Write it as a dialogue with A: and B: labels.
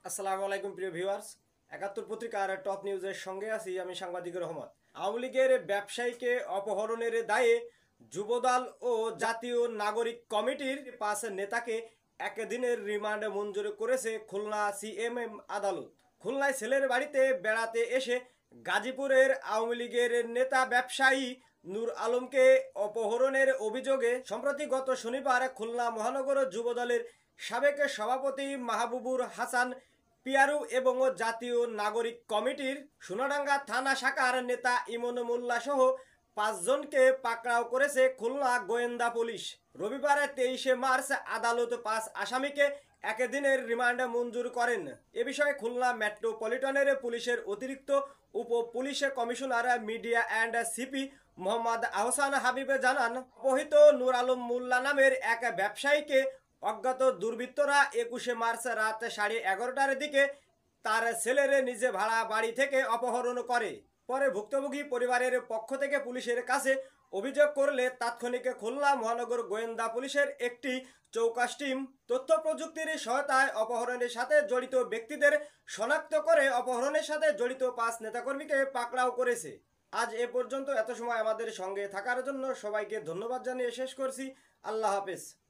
A: আসসালামু আলাইকুম প্রিয় ভিউয়ার্স। ৭১ পত্রিকার টপ নিউজের সঙ্গে আছি আমি সাংবাদিক রহমত। আওয়ামী লীগের ব্যবসায়ীকে অপহরণের দায়ে যুবদল ও জাতীয় নাগরিক কমিটির ৫ নেতাকে একদিনের রিমান্ড মঞ্জুর করেছে খুলনা সিএমএম আদালত। খুলনায় ছেলের বাড়িতে বেড়াতে এসে গাজীপুরের আওয়ামী লীগের নেতা ব্যবসায়ী নূর আলমকে অপহরণের অভিযোগে সম্প্রতি গত শনিবার খুলনা মহানগর যুবদলের সাবেক সভাপতি মাহবুবুর হাসান পিয়ারু এবং জাতীয় নাগরিক কমিটির সোনাডাঙ্গা থানা শাখার নেতা ইমন মোল্লা সহ ৫ জনকে পাকড়াও করেছে খুলনা গোয়েন্দা পুলিশ। রবিবার ২৩ মার্চ আদালত ৫ আসামিকে একদিনের রিমান্ড মঞ্জুর করেন। এ বিষয়ে খুলনা মেট্রোপলিটনের পুলিশের অতিরিক্ত উপ police commissioner media and CP Mohammad Ahsan হাবিবে জানান, অপহৃত নূর আলম মোল্লা নামের এক ব্যবসায়ীকে অজ্ঞাত দুর্বৃত্তরা ২১ মার্চ রাত 11:30টার দিকে তার ছেলের নিজে ভাড়া বাড়ি থেকে অপহরণ করে। পরে ভুক্তভোগী পরিবারের পক্ষ থেকে পুলিশের কাছে অভিযোগ করলে তাৎক্ষণিক খুলনা মহানগর গোয়েন্দা পুলিশের একটি চৌকাশ টিম তথ্য প্রযুক্তির সহায়তায় অপহরণের সাথে জড়িত ব্যক্তিদের শনাক্ত করে অপহরণের সাথে জড়িত ৫ নেতাকর্মীকে পাকড়াও করেছে। আজ এ পর্যন্ত। এত সময় আমাদের সঙ্গে থাকার জন্য সবাইকে ধন্যবাদ জানিয়ে শেষ করছি। আল্লাহ হাফেজ।